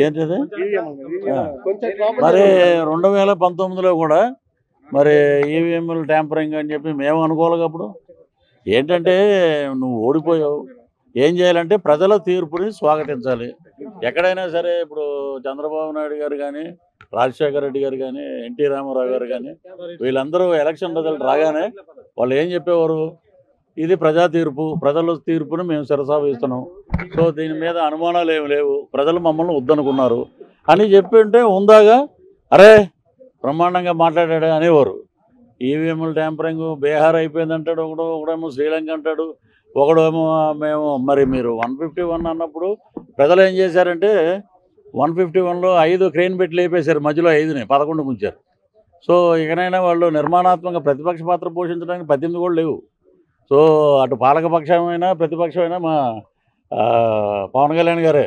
ఏంటిది మరి 2019లో కూడా మరి ఈవీఎంలు ట్యాంపరింగ్ అని చెప్పి మేము అనుకోవాలి. అప్పుడు ఏంటంటే నువ్వు ఓడిపోయావు, ఏం చేయాలంటే ప్రజల తీర్పుని స్వాగతించాలి. ఎక్కడైనా సరే ఇప్పుడు చంద్రబాబు నాయుడు గారు కానీ, రాజశేఖర రెడ్డి గారు కానీ, ఎన్టీ రామారావు గారు కానీ, వీళ్ళందరూ ఎలక్షన్ రిజల్ట్ రాగానే వాళ్ళు ఏం చెప్పేవారు, ఇది ప్రజా తీర్పు, ప్రజల తీర్పుని మేము శిరసావహిస్తున్నాం, సో దీని మీద అనుమానాలు ఏమి లేవు, ప్రజలు మమ్మల్ని వద్దనుకున్నారు అని చెప్పి ఉంటే ఉందాగా అరే బ్రహ్మాండంగా మాట్లాడాడు అనేవారు. ఈవీఎంలు ట్యాంపరింగ్ బీహార్ అయిపోయిందంటాడు ఒకడేమో శ్రీలంక అంటాడు, ఒకడేమో మేము మరి మీరు 151 అన్నప్పుడు ప్రజలు ఏం చేశారంటే 151లో 5 క్రెయిన్ పెట్టి లేపేశారు, మధ్యలో 5ని 11 ముంచారు. సో ఇకనైనా వాళ్ళు నిర్మాణాత్మక ప్రతిపక్ష పాత్ర పోషించడానికి 18 కూడా లేవు. సో అటు పాలకపక్షమైనా ప్రతిపక్షమైనా మా పవన్ కళ్యాణ్ గారే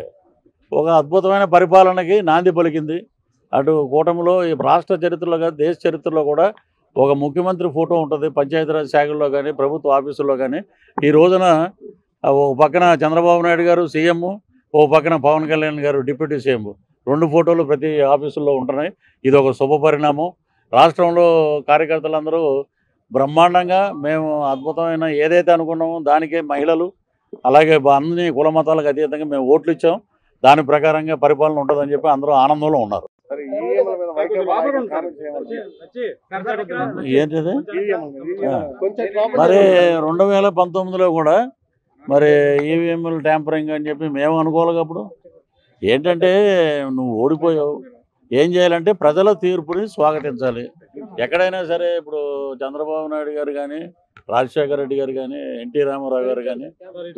ఒక అద్భుతమైన పరిపాలనకి నాంది పలికింది. అటు కూటమిలో ఈ రాష్ట్ర చరిత్రలో కానీ దేశ చరిత్రలో కూడా ఒక ముఖ్యమంత్రి ఫోటో ఉంటుంది పంచాయతీరాజ్ శాఖల్లో కానీ ప్రభుత్వ ఆఫీసుల్లో కానీ. ఈ రోజున ఒక పక్కన చంద్రబాబు నాయుడు గారు సీఎం, ఓ పక్కన పవన్ కళ్యాణ్ గారు డిప్యూటీ సీఎం, 2 ఫోటోలు ప్రతి ఆఫీసుల్లో ఉంటున్నాయి. ఇది ఒక శుభ పరిణామం. రాష్ట్రంలో కార్యకర్తలందరూ బ్రహ్మాండంగా మేము అద్భుతమైన ఏదైతే అనుకున్నామో దానికే మహిళలు అలాగే అన్ని కుల మతాలకు అతీతంగా మేము ఓట్లు ఇచ్చాం, దాని ప్రకారంగా పరిపాలన ఉంటుందని చెప్పి అందరూ ఆనందంలో ఉన్నారు. ఏంటిది మరి 2019లో కూడా మరి ఈవీఎంలు ట్యాంపరింగ్ అని చెప్పి మేము అనుకోవాలి. అప్పుడు ఏంటంటే నువ్వు ఓడిపోయావు, ఏం చేయాలంటే ప్రజల తీర్పుని స్వాగతించాలి. ఎక్కడైనా సరే ఇప్పుడు చంద్రబాబు నాయుడు గారు కానీ, రాజశేఖర రెడ్డి గారు కానీ, ఎన్టీ రామారావు గారు కానీ,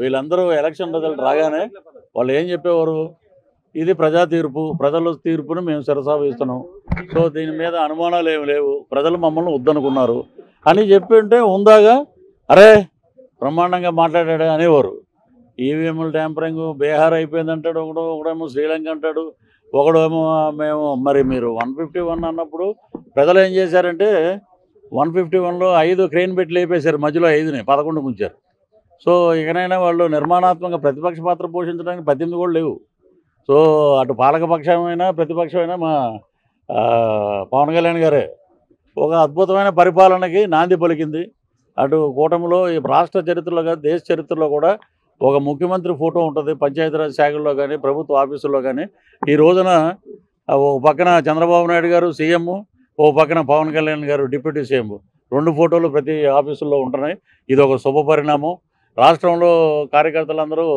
వీళ్ళందరూ ఎలక్షన్ రిజల్ట్ రాగానే వాళ్ళు ఏం చెప్పేవారు, ఇది ప్రజా తీర్పు, ప్రజల తీర్పుని మేము శిరసావహిస్తున్నాం, సో దీని మీద అనుమానాలు ఏమి లేవు, ప్రజలు మమ్మల్ని వద్దనుకున్నారు అని చెప్పి ఉంటే ఉందాగా అరే బ్రహ్మాండంగా మాట్లాడాడు అనేవారు. ఈవీఎంలు ట్యాంపరింగ్ బీహార్ అయిపోయిందంటాడు ఒకడేమో శ్రీలంక అంటాడు, ఒకడేమో మేము మరి మీరు 151 అన్నప్పుడు ప్రజలు ఏం చేశారంటే 151లో 5 క్రెయిన్ పెట్టి లేపేశారు, మధ్యలో 5ని 11 ముంచారు. సో ఇకనైనా వాళ్ళు నిర్మాణాత్మక ప్రతిపక్ష పాత్ర పోషించడానికి 18 కూడా లేవు. సో అటు పాలకపక్షమైనా ప్రతిపక్షమైనా మా పవన్ కళ్యాణ్ గారే ఒక అద్భుతమైన పరిపాలనకి నాంది పలికింది. అటు కూటమిలో ఈ రాష్ట్ర చరిత్రలో కానీ దేశ చరిత్రలో కూడా ఒక ముఖ్యమంత్రి ఫోటో ఉంటుంది పంచాయతీరాజ్ శాఖల్లో కానీ ప్రభుత్వ ఆఫీసుల్లో కానీ. ఈ రోజున ఒక పక్కన చంద్రబాబు నాయుడు గారు సీఎం, ఓ పక్కన పవన్ కళ్యాణ్ గారు డిప్యూటీ సీఎం, 2 ఫోటోలు ప్రతి ఆఫీసుల్లో ఉంటున్నాయి. ఇది ఒక శుభ పరిణామం. రాష్ట్రంలో కార్యకర్తలందరూ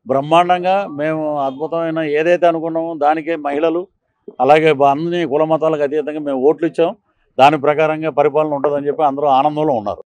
బ్రహ్మాండంగా మేము అద్భుతమైన ఏదైతే అనుకున్నామో దానికే మహిళలు అలాగే అన్ని కుల మతాలకు అతీతంగా మేము ఓట్లు ఇచ్చాం, దాని ప్రకారంగా పరిపాలన ఉంటుందని చెప్పి అందరూ ఆనందంలో ఉన్నారు.